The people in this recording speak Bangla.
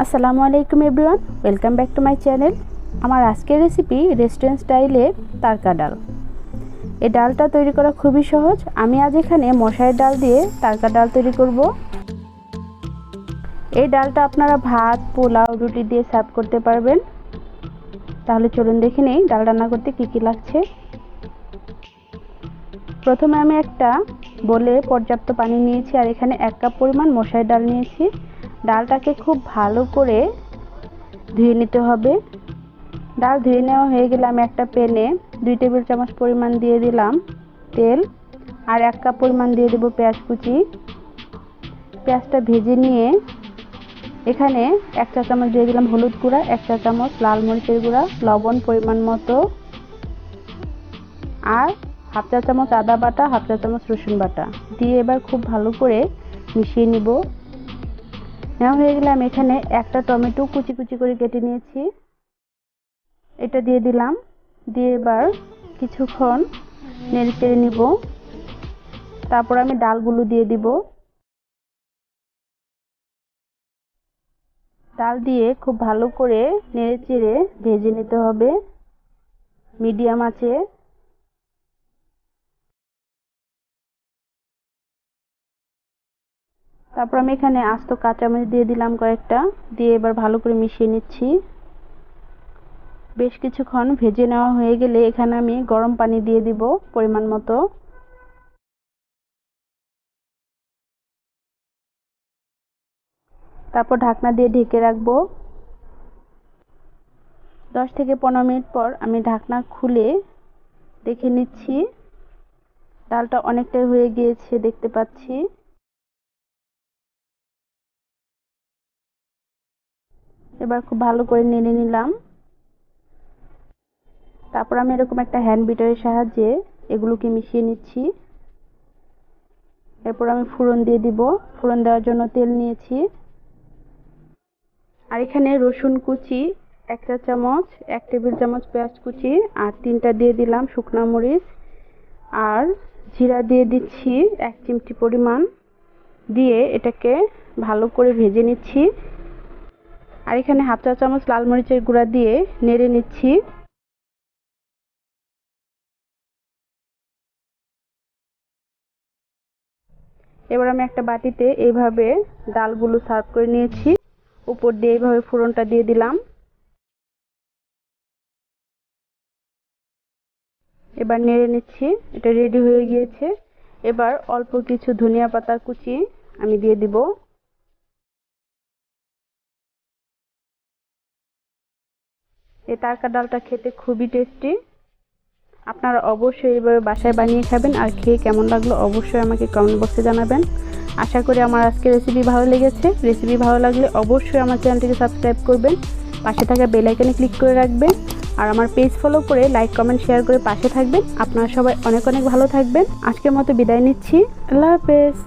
আসসালামু আলাইকুম everyone, welcome back to my channel. আমার আজকের রেসিপি রেস্টুরেন্ট স্টাইলের তারকা ডাল। এই ডালটা তৈরি করা খুবই সহজ। আমি আজ এখানে মশারির ডাল দিয়ে তারকা ডাল তৈরি করব। এই ডালটা আপনারা ভাত, পোলাও, রুটি দিয়ে সার্ভ করতে পারবেন। তাহলে চলুন দেখে নেই ডাল রান্না করতে কী কী লাগছে। প্রথমে আমি একটা বলে পর্যাপ্ত পানি নিয়েছি, আর এখানে 1 কাপ পরিমাণ মশারির ডাল নিয়েছি। ডালটাকে খুব ভালো করে ধুয়ে নিতে হবে। ডাল ধুয়ে নেওয়া হয়ে গেলে আমি একটা প্যানে 2 টেবিল চামচ পরিমাণ দিয়ে দিলাম তেল, আর 1 কাপ পরিমাণ দিয়ে দেব পেঁয়াজ কুচি। পেঁয়াজটা ভেজে নিয়ে এখানে 1 চা চামচ দিয়ে দিলাম হলুদ গুঁড়া, 1 চা চামচ লাল মরিচের গুঁড়া, লবণ পরিমাণ মতো, আর 1/2 চা চামচ আদা বাটা, 1/2 চা চামচ রসুন বাটা দিয়ে এবার খুব ভালো করে মিশিয়ে নিব। নেওয়া হয়ে গেলে আমি এখানে একটা টমেটো কুচি কুচি করে কেটে নিয়েছি, এটা দিয়ে দিলাম। দিয়ে এবার কিছুক্ষণ নেড়ে চেড়ে নিব। তারপর আমি ডালগুলো দিয়ে দিব। ডাল দিয়ে খুব ভালো করে নেড়ে চেড়ে ভেজে নিতে হবে মিডিয়াম আঁচে। তারপর আমি এখানে আস্ত কাঁচামরিচ দিয়ে দিলাম কয়েকটা, দিয়ে এবার ভালো করে মিশিয়ে নিচ্ছি। বেশ কিছুক্ষণ ভেজে নেওয়া হয়ে গেলে এখানে আমি গরম পানি দিয়ে দিব পরিমাণ মতো। তারপর ঢাকনা দিয়ে ঢেকে রাখবো। 10 থেকে 15 মিনিট পর আমি ঢাকনা খুলে দেখে নিচ্ছি। ডালটা অনেকটাই হয়ে গিয়েছে দেখতে পাচ্ছি। এবার খুব ভালো করে নেড়ে নিলাম। তারপর আমি এরকম একটা হ্যান্ড বিটারের সাহায্যে এগুলোকে মিশিয়ে নিচ্ছি। এরপর আমি ফোড়ন দিয়ে দিব। ফোড়ন দেওয়ার জন্য তেল নিয়েছি, আর এখানে রসুন কুচি 1 চা চামচ, 1 টেবিল চামচ পেঁয়াজ কুচি, আর 3টা দিয়ে দিলাম শুকনো মরিচ, আর জিরা দিয়ে দিচ্ছি 1 চিমটি পরিমাণ। দিয়ে এটাকে ভালো করে ভেজে নিচ্ছি। আর এখানে 1/2 চা চামচ লাল মরিচের গুঁড়া দিয়ে নেড়ে নিচ্ছি। এবার আমি একটা বাটিতে এইভাবে ডালগুলো সার্ভ করে নিয়েছি। উপর দিয়ে এইভাবে ফোড়নটা দিয়ে দিলাম। এবার নেড়ে নিচ্ছি। এটা রেডি হয়ে গিয়েছে। এবার অল্প কিছু ধনিয়া পাতা কুচি আমি দিয়ে দিব। এই তারকা ডালটা খেতে খুবই টেস্টি। আপনারা অবশ্যই এইভাবে বাসায় বানিয়ে খাবেন, আর খেয়ে কেমন লাগলো অবশ্যই আমাকে কমেন্ট বক্সে জানাবেন। আশা করি আমার আজকের রেসিপি ভালো লেগেছে। রেসিপি ভালো লাগলে অবশ্যই আমার চ্যানেলটিকে সাবস্ক্রাইব করবেন, পাশে থাকা বেল আইকনে ক্লিক করে রাখবেন, আর আমার পেজ ফলো করে লাইক কমেন্ট শেয়ার করে পাশে থাকবেন। আপনারা সবাই অনেক অনেক ভালো থাকবেন। আজকের মতো বিদায় নিচ্ছি। আল্লাহ হাফেজ।